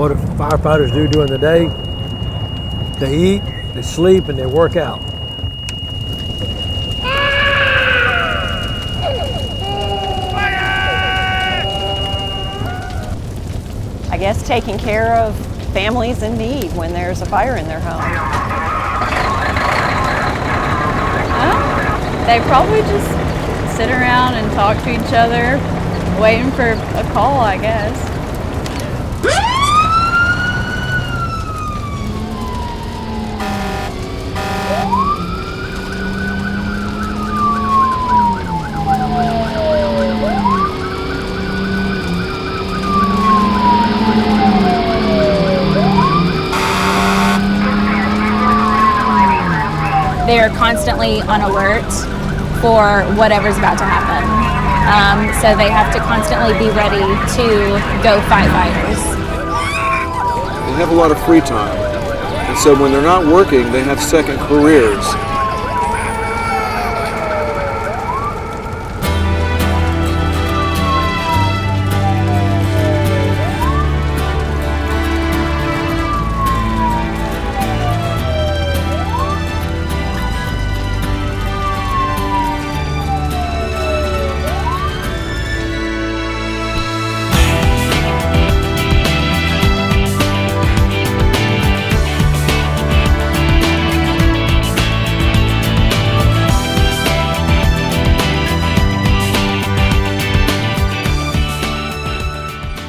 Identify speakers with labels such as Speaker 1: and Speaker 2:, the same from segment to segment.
Speaker 1: What do firefighters do during the day? They eat, they sleep, and they work out.
Speaker 2: I guess taking care of families in need when there's a fire in their home.
Speaker 3: They probably just sit around and talk to each other, waiting for a call, I guess.
Speaker 4: They are constantly on alert for whatever's about to happen. So they have to constantly be ready to go fight fires.
Speaker 5: They have a lot of free time, and so when they're not working, they have second careers.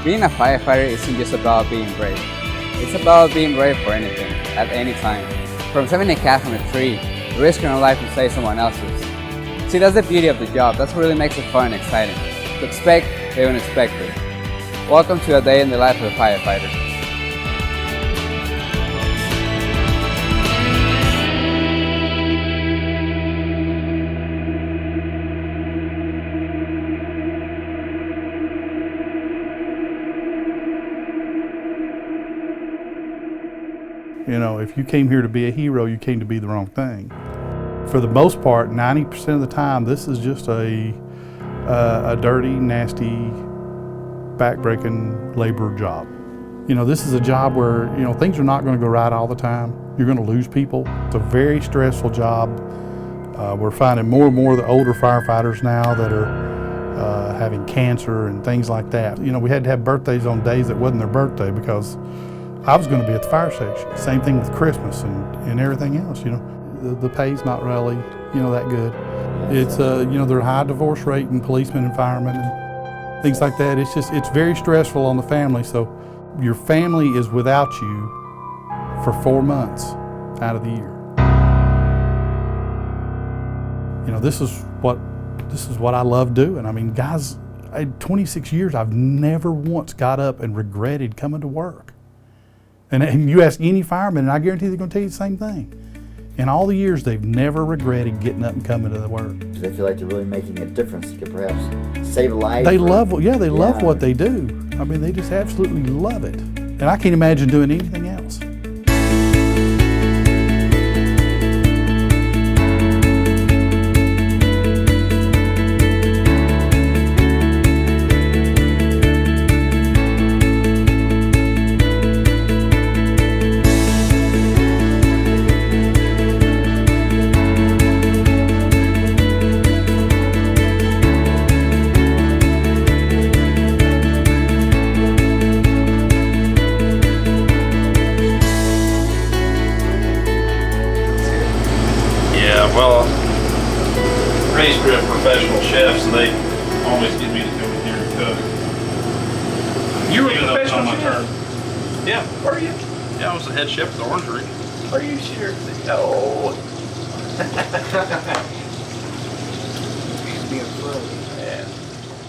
Speaker 6: Being a firefighter isn't just about being brave. It's about being brave for anything, at any time. From saving a cat from a tree, risking your life to save someone else's. See, that's the beauty of the job. That's what really makes it fun and exciting. To expect the unexpected. Welcome to a day in the life of a firefighter.
Speaker 7: You know, if you came here to be a hero, you came to be the wrong thing. For the most part, 90% of the time, this is just a dirty, nasty, back-breaking labor job. You know, this is a job where, you know, things are not going to go right all the time. You're going to lose people. It's a very stressful job. We're finding more and more of the older firefighters now that are having cancer and things like that. You know, we had to have birthdays on days that wasn't their birthday because I was going to be at the fire station. Same thing with Christmas and everything else, you know. The pay's not really, you know, that good. It's, you know, there's a high divorce rate in policemen and firemen and things like that. It's very stressful on the family. So your family is without you for 4 months out of the year. You know, this is what I love doing. I mean, guys, 26 years, I've never once got up and regretted coming to work. And you ask any fireman, and I guarantee they're going to tell you the same thing. In all the years, they've never regretted getting up and coming to the work.
Speaker 8: Do they feel like they're really making a difference? You could perhaps save a life?
Speaker 7: They love what they do. I mean, they just absolutely love it. And I can't imagine doing anything else.
Speaker 9: Well, I'm raised for professional chefs, and they always get me to come in here and cook.
Speaker 10: You were a
Speaker 9: Even though it's
Speaker 10: professional
Speaker 9: on my
Speaker 10: chef?
Speaker 9: turn. Yeah.
Speaker 10: Are you?
Speaker 9: Yeah, I was the head chef at the Orangery.
Speaker 10: Are you sure? No.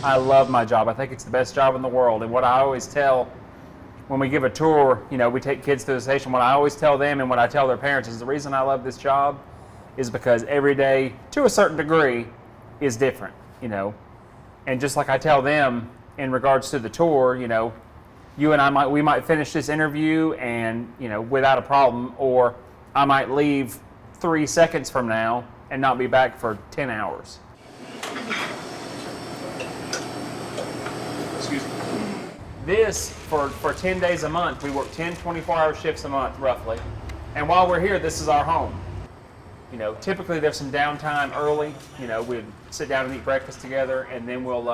Speaker 11: I love my job. I think it's the best job in the world. And what I always tell when we give a tour, you know, we take kids to the station, what I always tell them and what I tell their parents is the reason I love this job is because every day, to a certain degree, is different, you know. And just like I tell them in regards to the tour, you know, you and I we might finish this interview and, you know, without a problem, or I might leave 3 seconds from now and not be back for 10 hours.
Speaker 9: Excuse me.
Speaker 11: This, for 10 days a month, we work 10 24-hour shifts a month, roughly. And while we're here, this is our home. You know, typically there's some downtime early. You know, we'd sit down and eat breakfast together, and then we'll,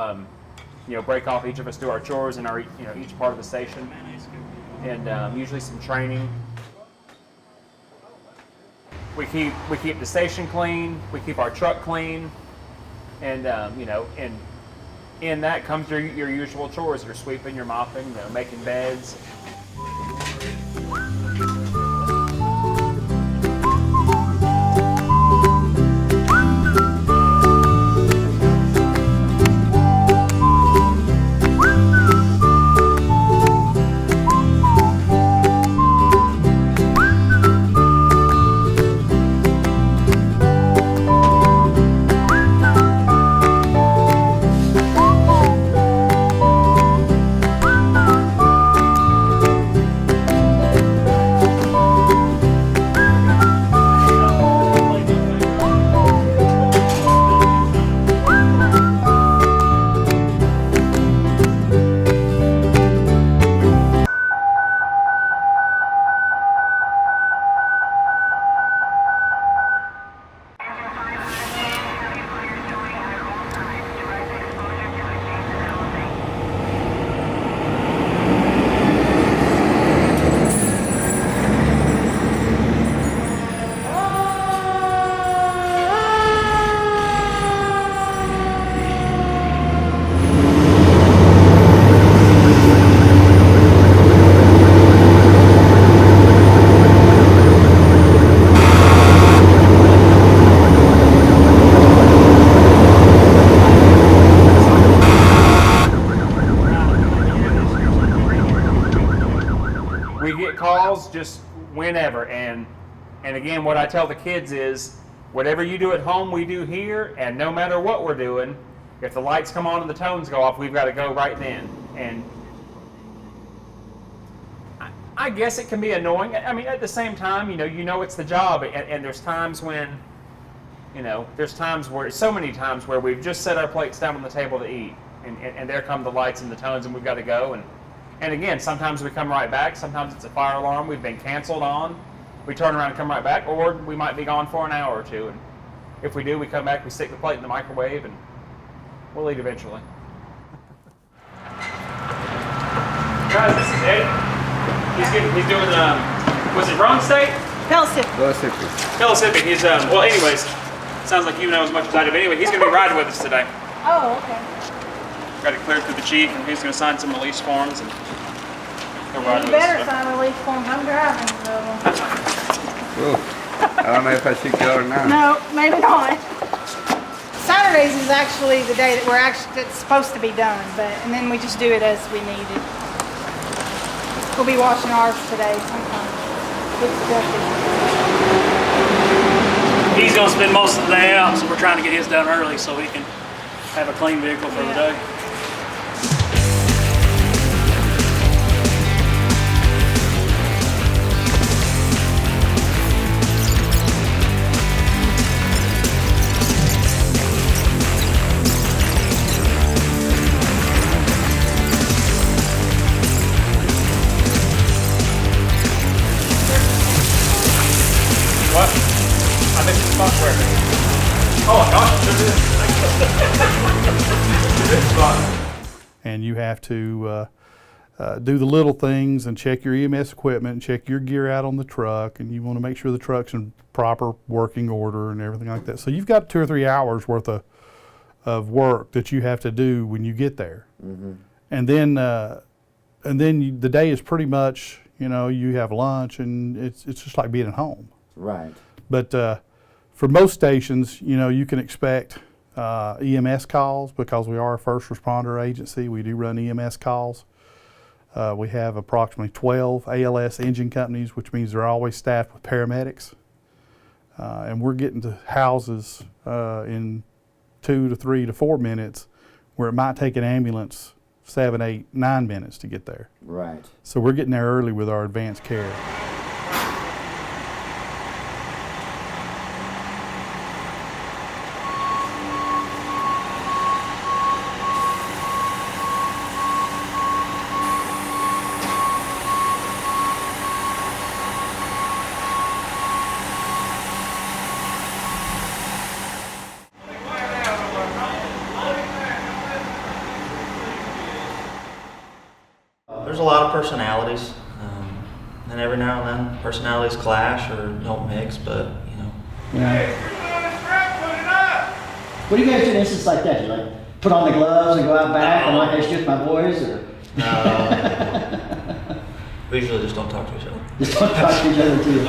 Speaker 11: you know, break off, each of us do our chores in our, you know, each part of the station. And usually some training. We keep the station clean, we keep our truck clean, and you know, and in that comes your usual chores, your sweeping, your mopping, you know, making beds. Just whenever, and again, what I tell the kids is, whatever you do at home, we do here, and no matter what we're doing, if the lights come on and the tones go off, we've got to go right then. And I guess it can be annoying. I mean, at the same time, you know it's the job, and there's times when, you know, there's so many times where we've just set our plates down on the table to eat, and there come the lights and the tones, and we've got to go. And again, sometimes we come right back. Sometimes it's a fire alarm we've been canceled on. We turn around and come right back, or we might be gone for an hour or two. And if we do, we come back, we stick the plate in the microwave, and we'll eat eventually. Guys, this is Ed. He's doing, was it Rome State? Pellissippi. He's, well, anyways, sounds like you know as much as I do. But anyway, he's going to be riding with us today.
Speaker 12: Oh, okay.
Speaker 11: Got it cleared through the chief, and he's going to sign some release forms. And he'll ride
Speaker 12: You
Speaker 11: with
Speaker 12: better
Speaker 11: us.
Speaker 12: sign a release form. I'm driving, so.
Speaker 6: Ooh, I don't know if I should go or not.
Speaker 12: No, maybe not. Saturdays is actually the day that it's supposed to be done, and then we just do it as we need it. We'll be washing ours today sometime. It's dirty.
Speaker 13: He's going to spend most of the day out, so we're trying to get his done early so he can have a clean vehicle for the day.
Speaker 11: What? I missed the spot where? Oh my gosh, this spot.
Speaker 7: And you have to do the little things and check your EMS equipment and check your gear out on the truck, and you want to make sure the truck's in proper working order and everything like that. So you've got 2 or 3 hours worth of work that you have to do when you get there. Mm-hmm. And then the day is pretty much, you know, you have lunch, and it's just like being at home.
Speaker 8: Right.
Speaker 7: But for most stations, you know, you can expect EMS calls because we are a first responder agency. We do run EMS calls. We have approximately 12 ALS engine companies, which means they're always staffed with paramedics. And we're getting to houses in 2 to 3 to 4 minutes where it might take an ambulance 7, 8, 9 minutes to get there.
Speaker 8: Right.
Speaker 7: So we're getting there early with our advanced care.
Speaker 14: there's a lot of personalities, and every now and then personalities clash or don't mix, but you know.
Speaker 15: Yeah. What do you guys do in instances like that? Do you like put on the gloves and go out back and like, it's just my boys, or?
Speaker 14: No. We usually just don't talk to each other.
Speaker 15: Just don't talk to each other too.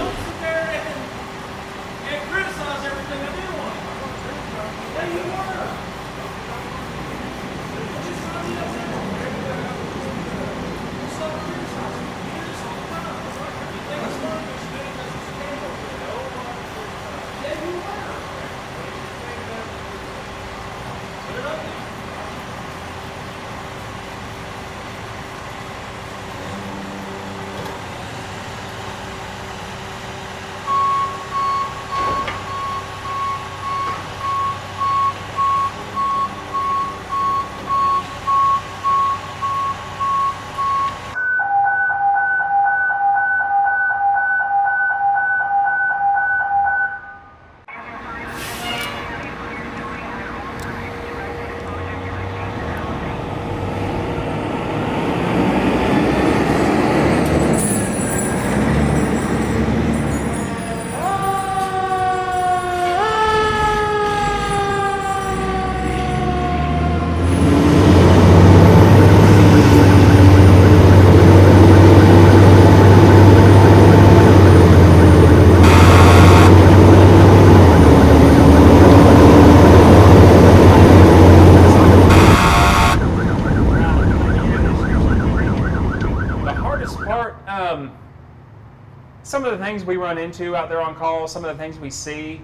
Speaker 11: Some of the things we run into out there on call, some of the things we see,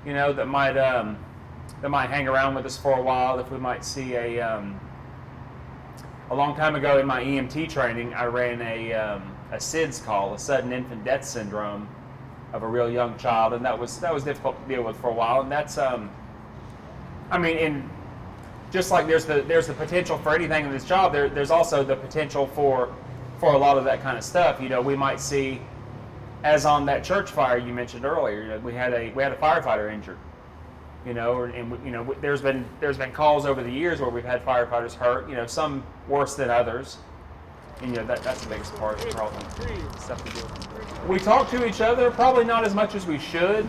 Speaker 11: you know, that might hang around with us for a while. If we might see a long time ago in my EMT training, I ran a SIDS call, a sudden infant death syndrome, of a real young child, and that was difficult to deal with for a while. And that's, I mean, in just like there's the potential for anything in this job, there's also the potential for a lot of that kind of stuff. You know, we might see, as on that church fire you mentioned earlier, you know, we had a firefighter injured. You know, and you know, there's been calls over the years where we've had firefighters hurt. You know, some worse than others. And, you know, that's the biggest part of the problem. Stuff to do. We talk to each other, probably not as much as we should.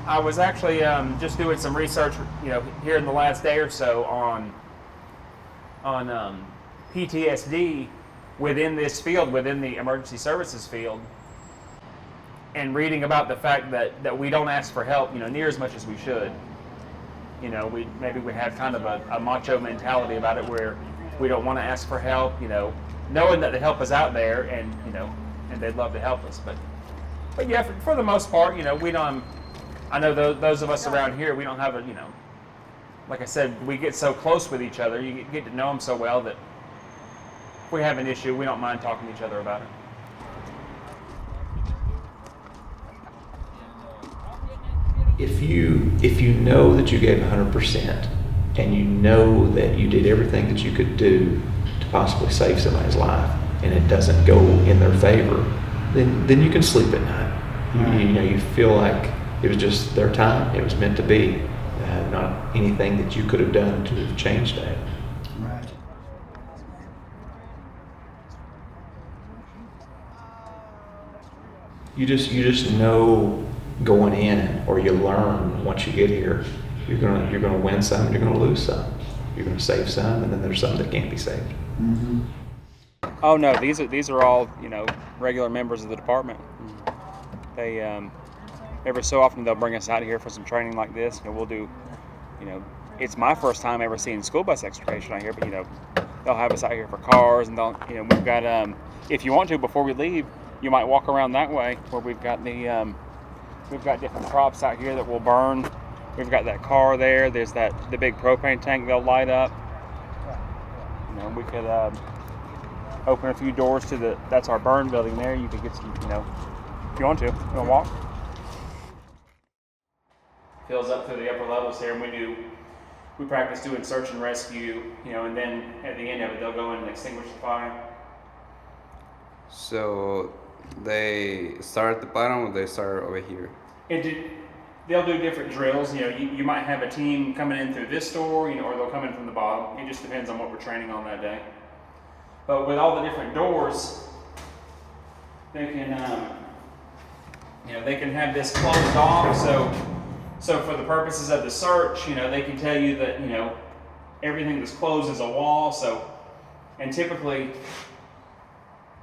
Speaker 11: I was actually just doing some research, you know, here in the last day or so on PTSD within this field, within the emergency services field, and reading about the fact that we don't ask for help, you know, near as much as we should. You know, maybe we have kind of a macho mentality about it, where we don't want to ask for help, you know, knowing that the help is out there, and you know, and they'd love to help us. But yeah, for the most part, you know, we don't. I know those of us around here, we don't have a, you know, like I said, we get so close with each other. You get to know them so well that if we have an issue, we don't mind talking to each other about it.
Speaker 16: If you know that you gave 100% and you know that you did everything that you could do to possibly save somebody's life, and it doesn't go in their favor, then you can sleep at night. You know, you feel like it was just their time. It was meant to be, not anything that you could have done to have changed that.
Speaker 15: Right.
Speaker 16: You just know going in, or you learn once you get here, you're gonna win some and you're gonna lose some. You're gonna save some, and then there's some that can't be saved.
Speaker 15: Mm-hmm.
Speaker 11: Oh no, these are all, you know, regular members of the department. They every so often they'll bring us out here for some training like this. You know, we'll do, you know, it's my first time ever seeing school bus extrication out here, but you know, they'll have us out here for cars, and they'll, you know, we've got if you want to, before we leave, you might walk around that way where we've got we've got different props out here that will burn. We've got that car there. There's the big propane tank they'll light up. You know, we could open a few doors to that's our burn building there. You could get some, you know, if you want to. You want to walk? Fills up through the upper levels here, and we practice doing search and rescue, you know, and then at the end of it, they'll go in and extinguish the fire.
Speaker 6: So they start at the bottom, or they start over here?
Speaker 11: They'll do different drills. You know, you might have a team coming in through this door, you know, or they'll come in from the bottom. It just depends on what we're training on that day. But with all the different doors, they can, they can have this closed off. So for the purposes of the search, they can tell you that, everything that's closed is a wall. So, and typically,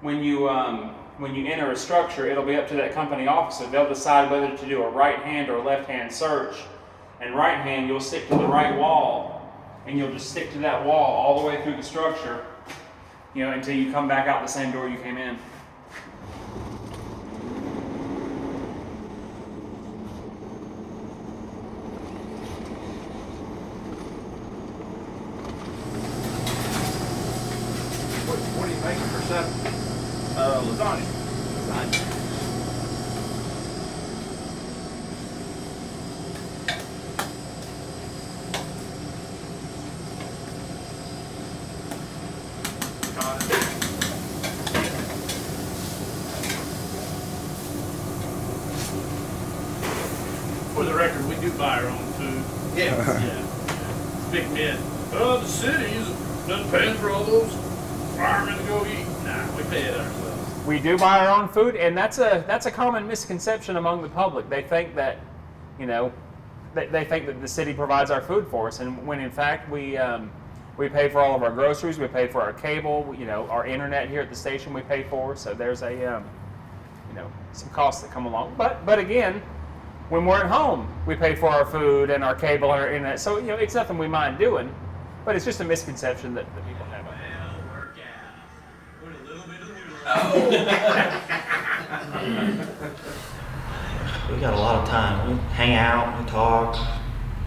Speaker 11: when you enter a structure, it'll be up to that company officer. They'll decide whether to do a right hand or left hand search. And right hand, you'll stick to the right wall, and you'll just stick to that wall all the way through the structure, until you come back out the same door you came in.
Speaker 9: What are you making for supper? Lasagna. Lasagna.
Speaker 10: For the record, we do buy our own food.
Speaker 9: Yeah.
Speaker 10: Yeah. Big myth. Oh, the cities doesn't pay for all those firemen to go eat. Nah, we pay it ourselves.
Speaker 11: We do buy our own food, and that's a common misconception among the public. They think that, they think that the city provides our food for us, and when in fact we pay for all of our groceries, we pay for our cable, our internet here at the station we pay for. So there's a some costs that come along. But again, when we're at home, we pay for our food and our cable and our internet. So it's nothing we mind doing, but it's just a misconception that people have.
Speaker 14: We got a lot of time. We hang out, we talk,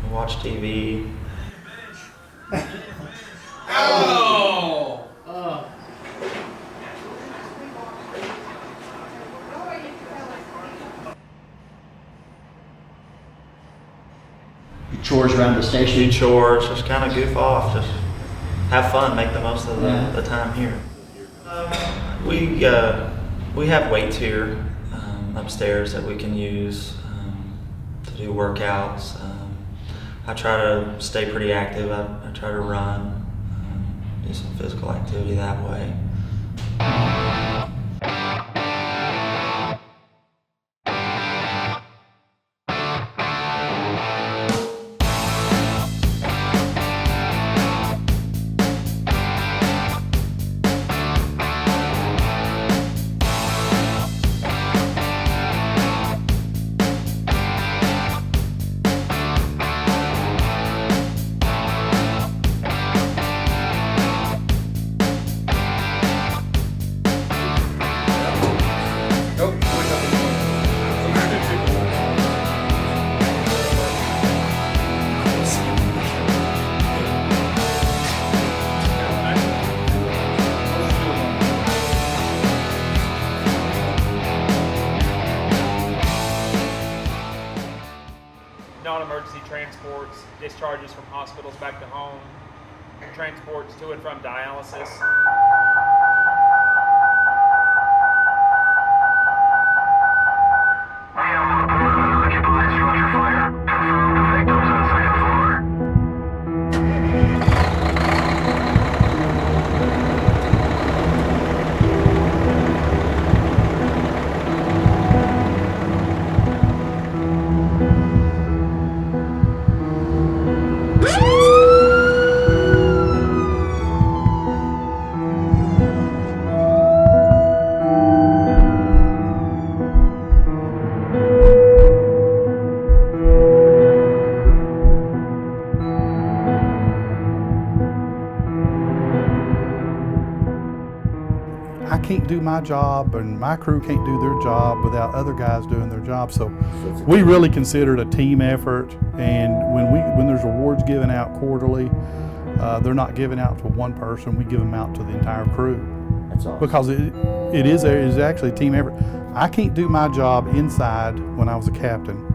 Speaker 14: we watch TV.
Speaker 10: Oh!
Speaker 15: Chores around the station.
Speaker 14: Do chores, just kind of goof off, just have fun, make the most of the time here. We have weights here upstairs that we can use to do workouts. I try to stay pretty active. I try to run, do some physical activity that way.
Speaker 11: Non-emergency transports, discharges from hospitals back to home, transports to and from dialysis.
Speaker 7: I can't do my job and my crew can't do their job without other guys doing their job. So we really consider it a team effort, and when there's awards given out quarterly, they're not given out to one person, we give them out to the entire crew.
Speaker 15: That's awesome.
Speaker 7: Because it is actually a team effort. I can't do my job inside when I was a captain.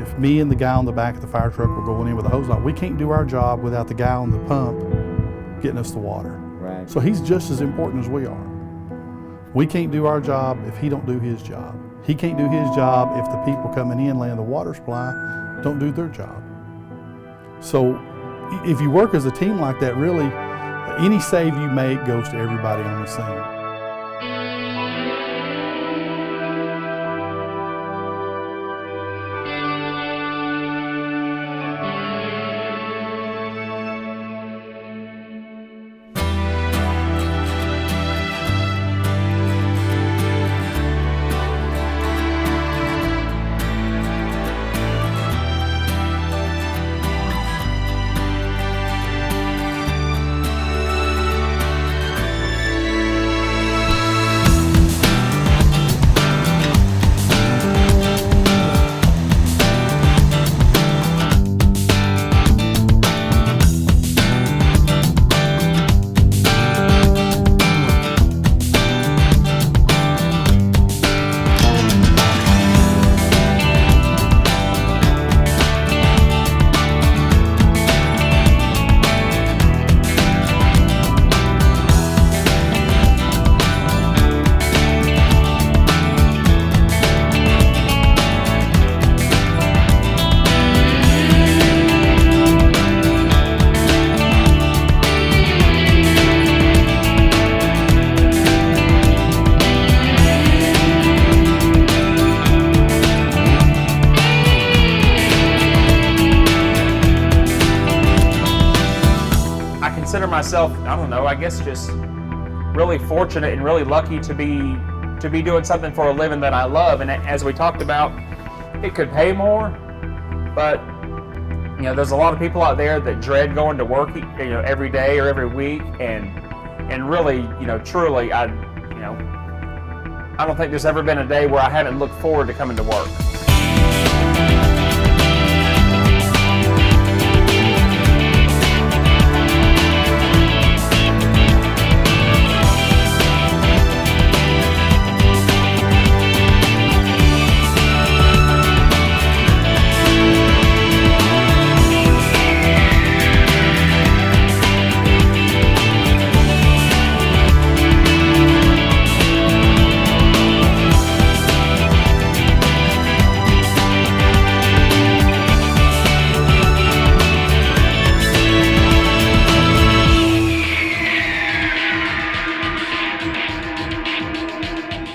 Speaker 7: If me and the guy on the back of the fire truck were going in with a hose line, we can't do our job without the guy on the pump getting us the water.
Speaker 15: Right.
Speaker 7: So he's just as important as we are. We can't do our job if he don't do his job. He can't do his job if the people coming in laying the water supply don't do their job. So if you work as a team like that, really, Any save you make goes to everybody on the scene.
Speaker 11: Consider myself, I don't know, I guess just really fortunate and really lucky to be doing something for a living that I love. And as we talked about, it could pay more, but you know, there's a lot of people out there that dread going to work, you know, every day or every week, and really, you know, truly, I don't think there's ever been a day where I haven't looked forward to coming to work.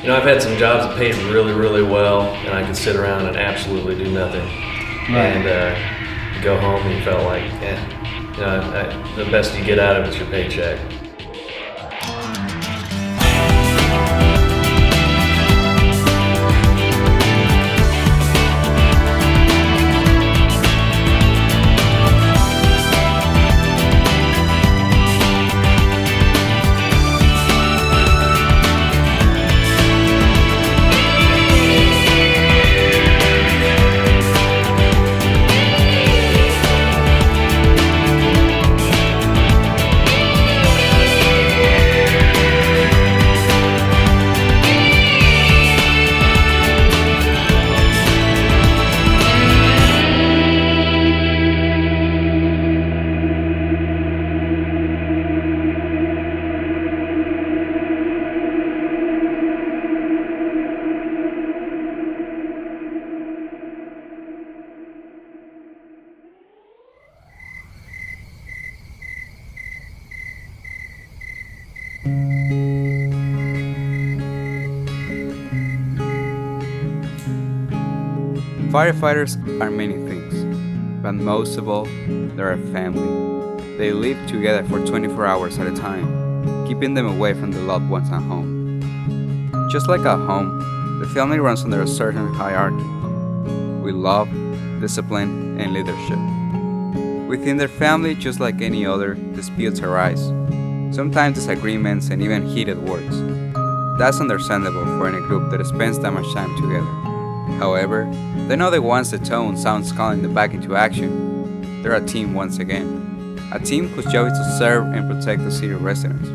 Speaker 17: You know, I've had some jobs that paid really, really well, and I could sit around and absolutely do nothing.
Speaker 6: Right.
Speaker 17: And go home and you felt like, you know, the best you get out of it is your paycheck.
Speaker 6: Firefighters are many things, but most of all, they're a family. They live together for 24 hours at a time, keeping them away from the loved ones at home. Just like at home, the family runs under a certain hierarchy with love, discipline, and leadership. Within their family, just like any other, disputes arise, sometimes disagreements and even heated words. That's understandable for any group that spends that much time together. However, they know that once the tone sounds calling them back into action, they're a team once again. A team whose job is to serve and protect the city residents.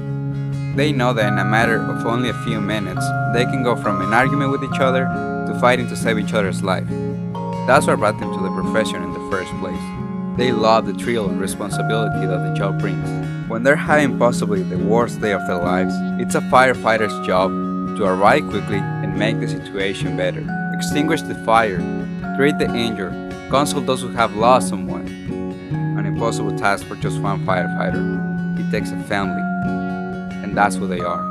Speaker 6: They know that in a matter of only a few minutes, they can go from an argument with each other to fighting to save each other's life. That's what brought them to the profession in the first place. They love the thrill and responsibility that the job brings. When they're having possibly the worst day of their lives, it's a firefighter's job to arrive quickly and make the situation better. Extinguish the fire, treat the injured, console those who have lost someone. An impossible task for just one firefighter. it takes a family, and that's who they are.